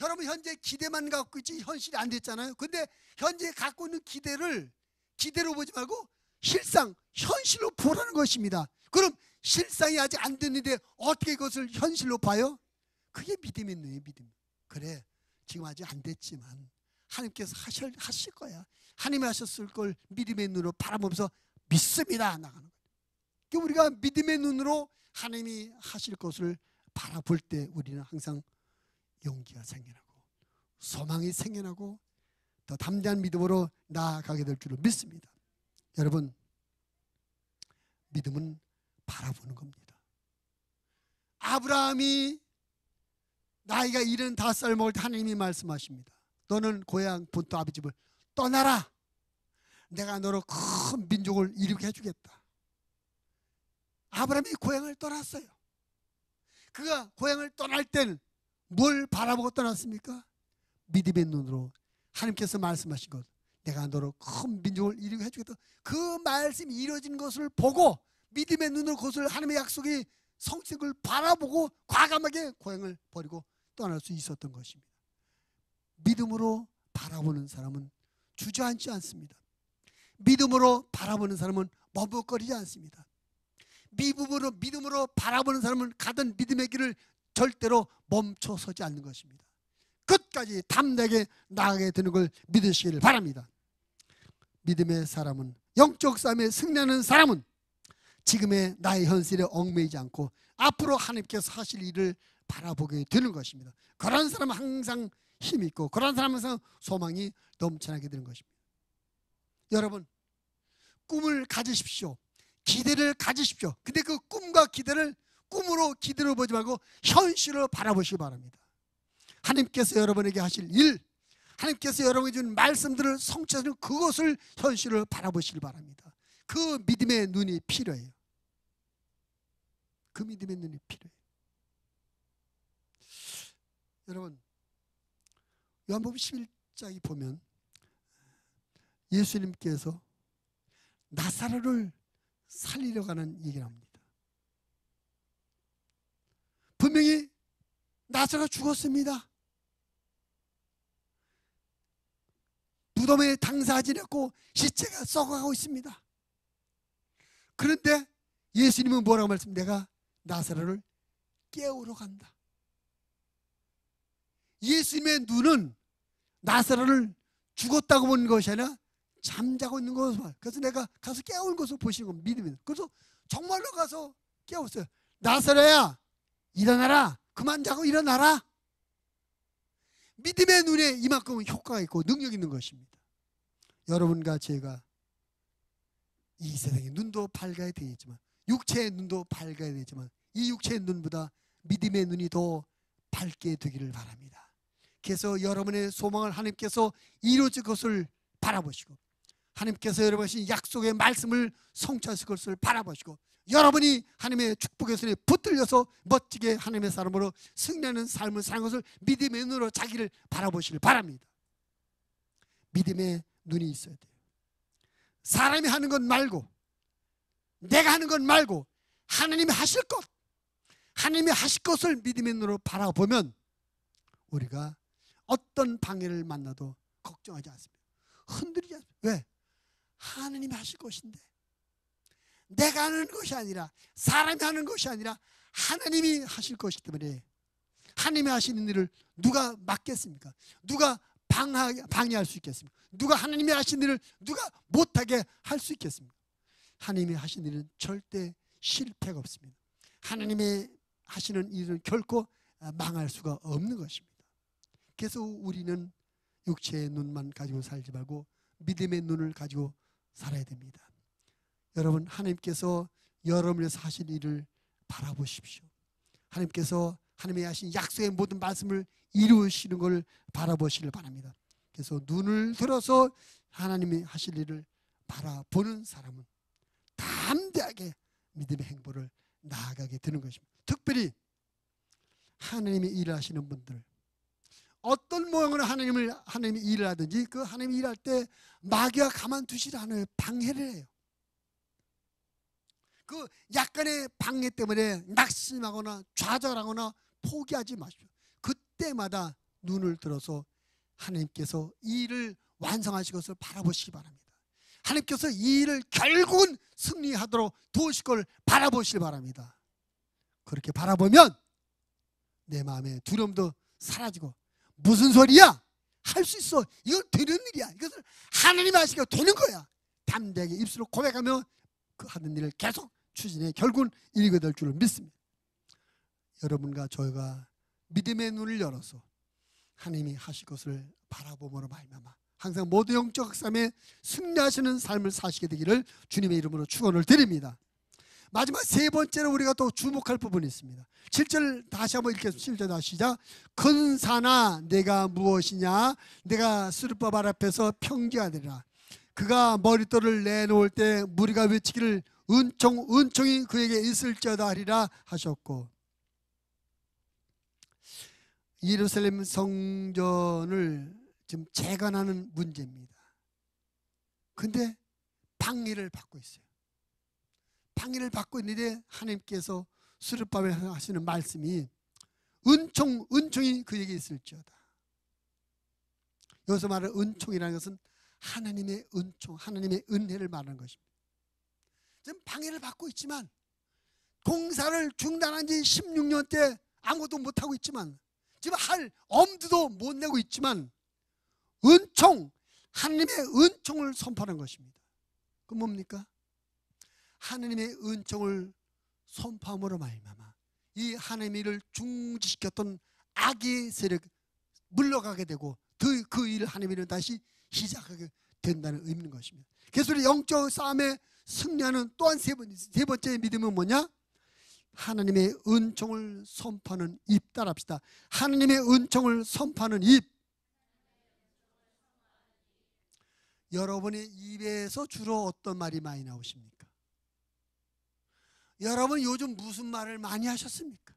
여러분, 현재 기대만 갖고 있지 현실이 안 됐잖아요. 근데 현재 갖고 있는 기대로 보지 말고 실상 현실로 보라는 것입니다. 그럼 실상이 아직 안 됐는데 어떻게 그것을 현실로 봐요? 그게 믿음의 눈이에요. 믿음. 그래, 지금 아직 안 됐지만 하나님께서 하실 거야. 하나님이 하셨을 걸 믿음의 눈으로 바라보면서 믿습니다 나가는 거예요. 우리가 믿음의 눈으로 하나님이 하실 것을 바라볼 때 우리는 항상 용기가 생겨나고 소망이 생겨나고 더 담대한 믿음으로 나아가게 될 줄을 믿습니다. 여러분, 믿음은 바라보는 겁니다. 아브라함이 나이가 75살 먹을 때 하나님이 말씀하십니다. 너는 고향 본토 아비 집을 떠나라. 내가 너로 큰 민족을 이루게 해주겠다. 아브라함이 고향을 떠났어요. 그가 고향을 떠날 때는 뭘 바라보고 떠났습니까? 믿음의 눈으로 하나님께서 말씀하신 것, 내가 너로 큰 민족을 이루게 해주겠다. 그 말씀이 이루어지는 것을 보고 믿음의 눈으로 그것을 하나님의 약속이 성취를 바라보고 과감하게 고향을 버리고 떠날 수 있었던 것입니다. 믿음으로 바라보는 사람은 주저앉지 않습니다. 믿음으로 바라보는 사람은 머뭇거리지 않습니다. 믿음으로 바라보는 사람은 가던 믿음의 길을 절대로 멈춰서지 않는 것입니다. 끝까지 담대하게 나아가게 되는 걸 믿으시기를 바랍니다. 믿음의 사람은, 영적 싸움에 승리하는 사람은 지금의 나의 현실에 얽매이지 않고 앞으로 하나님께서 하실 일을 바라보게 되는 것입니다. 그런 사람은 항상 힘이 있고 그런 사람은 항상 소망이 넘쳐나게 되는 것입니다. 여러분, 꿈을 가지십시오. 기대를 가지십시오. 근데 그 꿈과 기대를 꿈으로 기대로 보지 말고 현실을 바라보시기 바랍니다. 하나님께서 여러분에게 하실 일, 하나님께서 여러분에게 준 말씀들을 성취하는 그것을 현실을 바라보시기 바랍니다. 그 믿음의 눈이 필요해요. 그 믿음의 눈이 필요해요. 여러분, 요한복음 11장에 보면 예수님께서 나사로를 살리려고 하는 얘기를 합니다. 분명히 나사로가 죽었습니다. 무덤에 당사지냈고 시체가 썩어가고 있습니다. 그런데 예수님은 뭐라고 말씀합니까? 내가 나사로를 깨우러 간다. 예수님의 눈은 나사로를 죽었다고 보는 것이 아니라 잠자고 있는 것을 봐요. 그래서 내가 가서 깨우는 것을 보시는 겁니다. 믿음이. 그래서 정말로 가서 깨웠어요. 나사로야, 일어나라. 그만 자고 일어나라. 믿음의 눈에 이만큼은 효과가 있고 능력이 있는 것입니다. 여러분과 제가 이 세상의 눈도 밝아야 되겠지만, 육체의 눈도 밝아야 되겠지만, 이 육체의 눈보다 믿음의 눈이 더 밝게 되기를 바랍니다. 그래서 여러분의 소망을 하나님께서 이루어질 것을 바라보시고, 하나님께서 여러분의 약속의 말씀을 성취하실 것을 바라보시고, 여러분이 하나님의 축복의 손에 붙들려서 멋지게 하나님의 사람으로 승리하는 삶을 사는 것을 믿음의 눈으로 자기를 바라보시길 바랍니다. 믿음의 눈이 있어야 돼요. 사람이 하는 것 말고, 내가 하는 것 말고 하나님이 하실 것, 하나님이 하실 것을 믿음의 눈으로 바라보면 우리가 어떤 방해를 만나도 걱정하지 않습니다. 흔들리지 않습니다. 왜? 하나님이 하실 것인데, 내가 하는 것이 아니라, 사람이 하는 것이 아니라 하나님이 하실 것이기 때문에, 하나님이 하시는 일을 누가 막겠습니까? 누가 방해할 수 있겠습니까? 누가 하나님이 하신 일을 누가 못하게 할 수 있겠습니까? 하나님이 하신 일은 절대 실패가 없습니다. 하나님이 하시는 일은 결코 망할 수가 없는 것입니다. 그래서 우리는 육체의 눈만 가지고 살지 말고 믿음의 눈을 가지고 살아야 됩니다. 여러분, 하나님께서 여러분에서 하신 일을 바라보십시오. 하나님께서 하나님이 하신 약속의 모든 말씀을 이루시는 걸 바라보시길 바랍니다. 그래서 눈을 들어서 하나님이 하실 일을 바라보는 사람은 담대하게 믿음의 행보를 나아가게 되는 것입니다. 특별히 하나님이 일을 하시는 분들, 어떤 모양으로 하나님이 일을 하든지 그 하나님이 일할 때 마귀가 가만두시지 않아요. 방해를 해요. 그 약간의 방해 때문에 낙심하거나 좌절하거나 포기하지 마십시오. 그때마다 눈을 들어서 하나님께서 이 일을 완성하실 것을 바라보시기 바랍니다. 하나님께서 이 일을 결국은 승리하도록 도우실 걸 바라보시기 바랍니다. 그렇게 바라보면 내 마음의 두려움도 사라지고, 무슨 소리야? 할 수 있어. 이건 되는 일이야. 이것을 하나님 하시니까 되는 거야. 담대하게 입술로 고백하며 그 하는 일을 계속 추진해 결국은 이루게 될 줄을 믿습니다. 여러분과 저희가 믿음의 눈을 열어서 하나님이 하실 것을 바라봄으로 말미암아 항상 모든 영적 싸움에 승리하시는 삶을 사시게 되기를 주님의 이름으로 축원을 드립니다. 마지막 세 번째로 우리가 또 주목할 부분이 있습니다. 7절 다시 한번 읽겠습니다. 7절 다시 시작. 큰 산아 내가 무엇이냐, 내가 스룹바벨 앞에서 평지하리라. 그가 머릿돌을 내놓을 때 무리가 외치기를 은총 은총이 그에게 있을지어다 하리라 하셨고, 예루살렘 성전을 지금 재건하는 문제입니다. 근데 방해를 받고 있어요. 방해를 받고 있는데 하나님께서 스룹바벨 하시는 말씀이 은총이 그에게 있을지어다. 여기서 말하는 은총이라는 것은 하나님의 은총, 하나님의 은혜를 말하는 것입니다. 지금 방해를 받고 있지만, 공사를 중단한 지 16년째 아무것도 못하고 있지만, 지금 할 엄두도 못 내고 있지만, 은총, 하나님의 은총을 선포하는 것입니다. 그 뭡니까? 하나님의 은총을 선포함으로 말미암아 이 하나님의 일을 중지시켰던 악의 세력 물러가게 되고 그 일을 하나님의 일을 다시 시작하게 된다는 의미인 것입니다. 그래서 우리 영적 싸움에 승리하는 또한 세 번째 믿음은 뭐냐? 하나님의 은총을 선포하는 입. 따라합시다. 하나님의 은총을 선포하는 입. 여러분의 입에서 주로 어떤 말이 많이 나오십니까? 여러분 요즘 무슨 말을 많이 하셨습니까?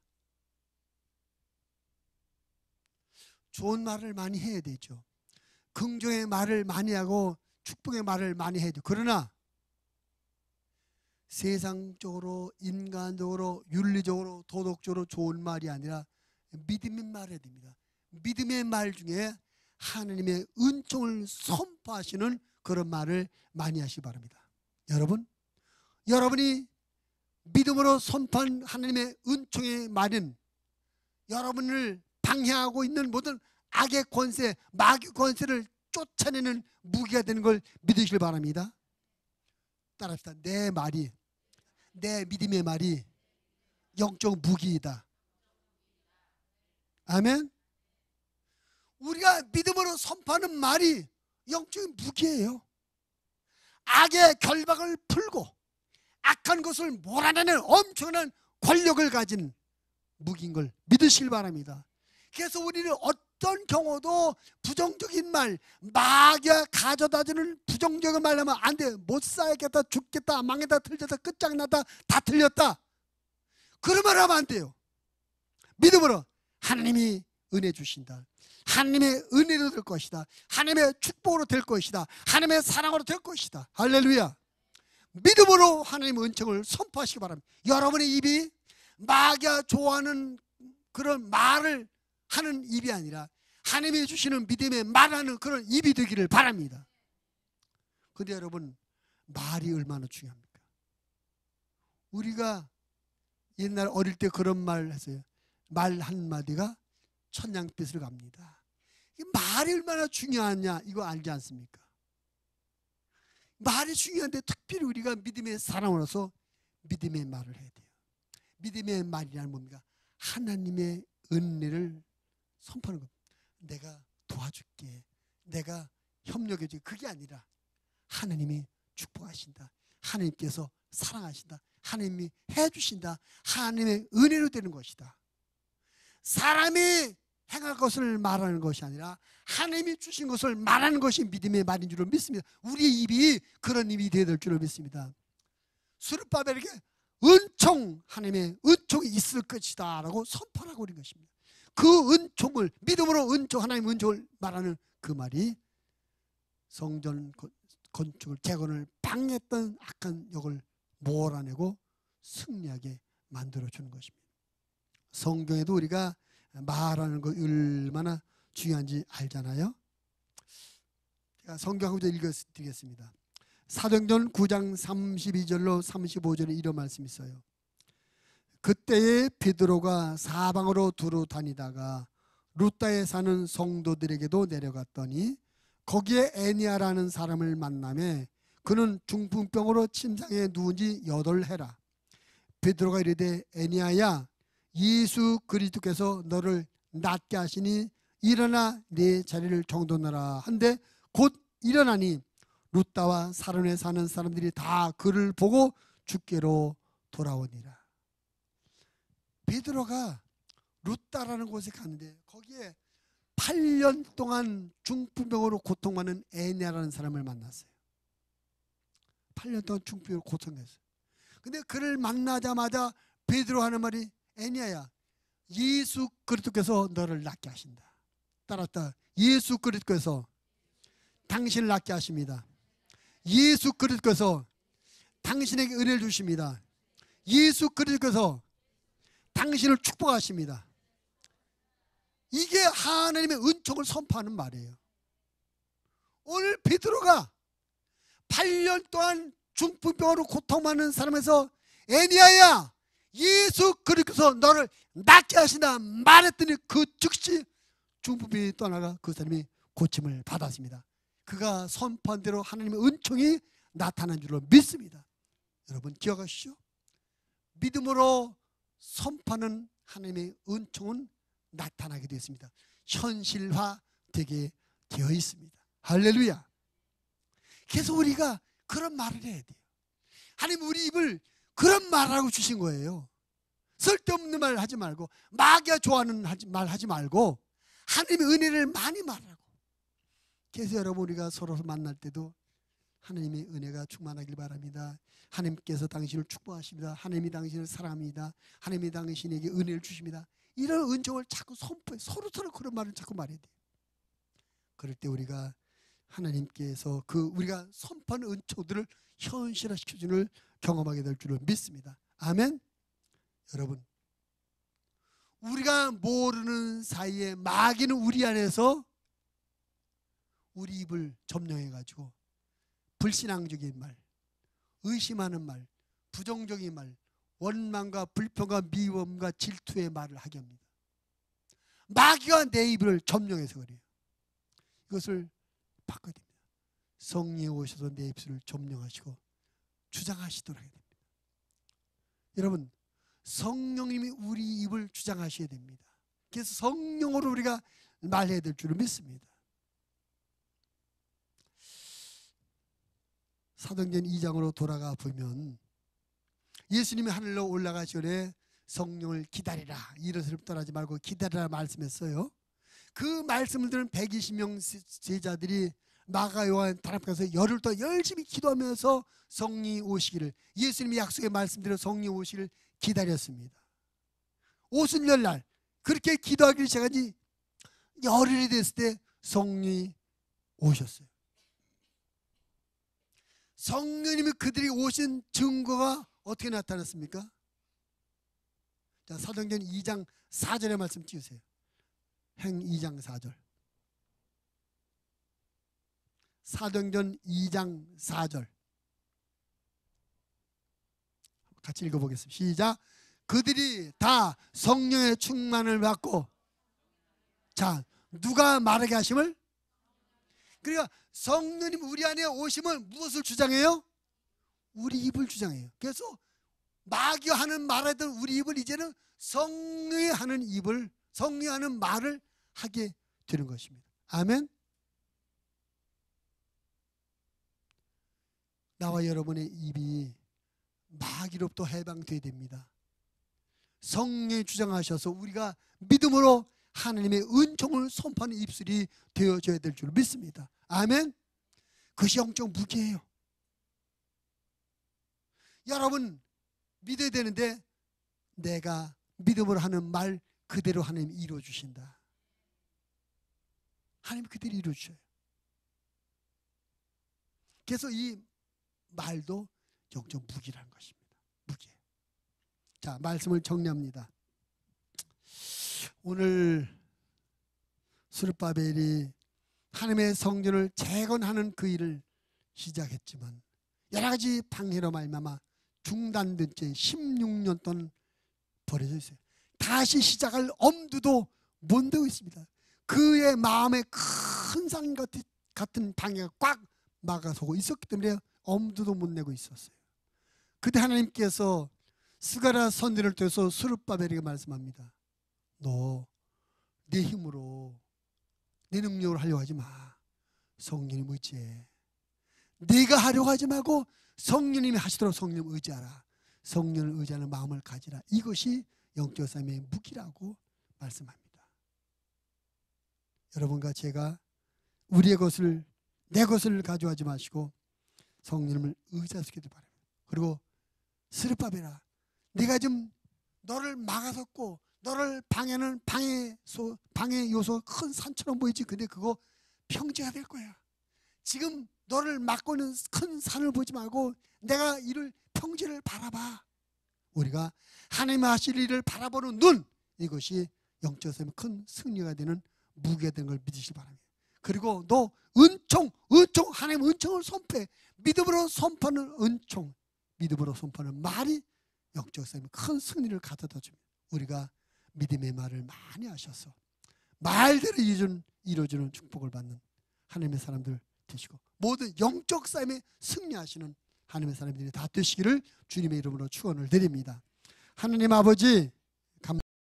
좋은 말을 많이 해야 되죠. 긍정의 말을 많이 하고 축복의 말을 많이 해야 돼요. 그러나 세상적으로, 인간적으로, 윤리적으로, 도덕적으로 좋은 말이 아니라 믿음의 말을 해야 됩니다. 믿음의 말 중에 하나님의 은총을 선포하시는 그런 말을 많이 하시기 바랍니다. 여러분이 믿음으로 선포한 하나님의 은총의 말은 여러분을 방해하고 있는 모든 악의 권세, 마귀 권세를 쫓아내는 무기가 되는 걸 믿으시길 바랍니다. 따라합시다. 내 말이, 내 믿음의 말이 영적 무기이다. 아멘. 우리가 믿음으로 선포하는 말이 영적인 무기예요. 악의 결박을 풀고 악한 것을 몰아내는 엄청난 권력을 가진 무기인 걸 믿으시길 바랍니다. 그래서 우리는 어떤 경우도 부정적인 말, 마귀가 가져다주는 부정적인 말 하면 안 돼. 못 살겠다, 죽겠다, 망했다, 틀렸다, 끝장났다, 다 틀렸다, 그런 말 하면 안 돼요. 믿음으로 하나님이 은혜 주신다, 하나님의 은혜로 될 것이다, 하나님의 축복으로 될 것이다, 하나님의 사랑으로 될 것이다. 할렐루야. 믿음으로 하나님의 은총을 선포하시기 바랍니다. 여러분의 입이 마귀가 좋아하는 그런 말을 하는 입이 아니라 하나님이 주시는 믿음의 말하는 그런 입이 되기를 바랍니다. 그런데 여러분, 말이 얼마나 중요합니까? 우리가 옛날 어릴 때 그런 말 했어요. 말 한마디가 천냥빛을 갑니다. 이 말이 얼마나 중요하냐, 이거 알지 않습니까? 말이 중요한데 특별히 우리가 믿음의 사람으로서 믿음의 말을 해야 돼요. 믿음의 말이란 뭡니까? 하나님의 은혜를 선포하는 겁니다. 내가 도와줄게, 내가 협력해줄게, 그게 아니라 하나님이 축복하신다, 하나님께서 사랑하신다, 하나님이 해주신다, 하나님의 은혜로 되는 것이다. 사람이 행할 것을 말하는 것이 아니라 하나님이 주신 것을 말하는 것이 믿음의 말인 줄로 믿습니다. 우리의 입이 그런 입이 되어야 될 줄로 믿습니다. 스룹바벨에게 은총, 하나님의 은총이 있을 것이다 라고 선포하고 있는 것입니다. 그 은총을, 믿음으로 은총, 하나님의 은총을 말하는 그 말이 성전 건축을, 재건을 방해했던 악한 역을 몰아내고 승리하게 만들어주는 것입니다. 성경에도 우리가 말하는 거 얼마나 중요한지 알잖아요. 제가 성경 한 구절 읽어드리겠습니다. 사도행전 9장 32절로 35절에 이런 말씀이 있어요. 그때에 베드로가 사방으로 두루 다니다가 루다에 사는 성도들에게도 내려갔더니 거기에 애니아라는 사람을 만나매 그는 중풍병으로 침상에 누운 지 8해라. 베드로가 이르되 애니아야, 예수 그리스도께서 너를 낫게 하시니 일어나 네 자리를 정돈하라 한데 곧 일어나니 룻다와 사론에 사는 사람들이 다 그를 보고 주께로 돌아오니라. 베드로가 룻다라는 곳에 갔는데 거기에 8년 동안 중풍병으로 고통받는 애니아라는 사람을 만났어요. 8년 동안 중풍병으로 고통했어요. 근데 그를 만나자마자 베드로 하는 말이, 애니아야, 예수 그리스도께서 너를 낫게 하신다. 따랐다. 예수 그리스도께서 당신을 낫게 하십니다. 예수 그리스도께서 당신에게 은혜를 주십니다. 예수 그리스도께서 당신을 축복하십니다. 이게 하나님의 은총을 선포하는 말이에요. 오늘 베드로가 8년 동안 중풍병으로 고통받는 사람에서 애니아야, 예수 그리스도께서 너를 낫게 하신다 말했더니 그 즉시 중풍병이 떠나가 그 사람이 고침을 받았습니다. 그가 선포한 대로 하나님의 은총이 나타난 줄로 믿습니다. 여러분 기억하시죠? 믿음으로 선포하는 하나님의 은총은 나타나게 되었습니다. 현실화되게 되어 있습니다. 할렐루야. 그래서 우리가 그런 말을 해야 돼요. 하나님 우리 입을 그런 말하고 주신 거예요. 쓸데없는 말 하지 말고, 마귀가 좋아하는 말 하지 말고 하나님의 은혜를 많이 말하고. 그래서 여러분 우리가 서로 만날 때도 하나님의 은혜가 충만하길 바랍니다. 하나님께서 당신을 축복하십니다. 하나님이 당신을 사랑합니다. 하나님이 당신에게 은혜를 주십니다. 이런 은총을 자꾸 선포해. 서로 그런 말을 자꾸 말해야 돼요. 그럴 때 우리가 하나님께서 우리가 선포하는 은총들을 현실화시켜주는 경험하게 될 줄을 믿습니다. 아멘. 여러분, 우리가 모르는 사이에 마귀는 우리 안에서 우리 입을 점령해가지고 불신앙적인 말, 의심하는 말, 부정적인 말, 원망과 불평과 미움과 질투의 말을 하게 합니다. 마귀가 내 입을 점령해서 그래요. 이것을 바꿔야 됩니다. 성령이 오셔서 내 입술을 점령하시고 주장하시도록 해야 됩니다. 여러분, 성령님이 우리 입을 주장하셔야 됩니다. 그래서 성령으로 우리가 말해야 될 줄을 믿습니다. 사도행전 2장으로 돌아가 보면 예수님이 하늘로 올라가시 전에 성령을 기다리라, 이것을 떠나지 말고 기다리라 말씀했어요. 그 말씀을 들은 120명 제자들이 마가 요한 다락방에 가서 열흘 동안 열심히 기도하면서 성령이 오시기를, 예수님이 약속의 말씀대로 성령이 오시기를 기다렸습니다. 오순절 날 그렇게 기도하기를 시작한 지 열흘이 됐을 때 성령이 오셨어요. 성령님이 그들이 오신 증거가 어떻게 나타났습니까? 자, 사도행전 2장 4절의 말씀 띄우세요. 행 2장 4절. 사도행전 2장 4절. 같이 읽어보겠습니다. 시작. 그들이 다 성령의 충만을 받고, 자, 누가 말하게 하심을? 그러니까 성령님 우리 안에 오시면 무엇을 주장해요? 우리 입을 주장해요. 그래서 마귀가 하는 말하던 우리 입을 이제는 성령이 하는 입을, 성령이 하는 말을 하게 되는 것입니다. 아멘. 나와 여러분의 입이 마귀로부터 해방되어야 됩니다. 성령이 주장하셔서 우리가 믿음으로 하나님의 은총을 선포하는 입술이 되어져야 될 줄 믿습니다. 아멘. 그것이 영적 무기예요. 여러분 믿어야 되는데 내가 믿음으로 하는 말 그대로 하나님 이루어주신다. 하나님 그대로 이루어주셔요. 그래서 이 말도 영적 무기라는 것입니다. 무기. 자, 말씀을 정리합니다. 오늘 스룹바벨이 하나님의 성전을 재건하는 그 일을 시작했지만 여러 가지 방해로 말미암아 중단된 채 16년 동안 버려져 있어요. 다시 시작할 엄두도 못 내고 있습니다. 그의 마음에 큰 산 같은 방해가 꽉 막아서고 있었기 때문에 엄두도 못 내고 있었어요. 그때 하나님께서 스가랴 선지자를 통해서 스룹바벨에게 말씀합니다. 너 내 힘으로 내 능력으로 하려고 하지 마. 성령님 의지해. 네가 하려고 하지 말고 성령님이 하시도록 성령 의지하라. 성령을 의지하는 마음을 가지라. 이것이 영적 삶의 무기라고 말씀합니다. 여러분과 제가 우리의 것을, 내 것을 가져가지 마시고 성령님을 의지하시기를 바랍니다. 그리고 스룹바벨아, 네가 좀 너를 막아섰고 너를 방해하는 방해 요소 큰 산처럼 보이지. 근데 그거 평지가 될 거야. 지금 너를 막고 있는 큰 산을 보지 말고 내가 이를 평지를 바라봐. 우리가 하나님 하실 일을 바라보는 눈, 이것이 영적 삶의 큰 승리가 되는 무기가 되는 걸 믿으시기 바랍니다. 그리고 너 은총 하나님 은총을 선포해. 믿음으로 선포하는 은총, 믿음으로 선포하는 말이 영적 삶의 큰 승리를 가져다 줍니다. 우리가 믿음의 말을 많이 하셔서 말대로 이루어지는 축복을 받는 하나님의 사람들 되시고 모든 영적 삶에 승리하시는 하나님의 사람들이 다 되시기를 주님의 이름으로 축원을 드립니다. 하나님 아버지,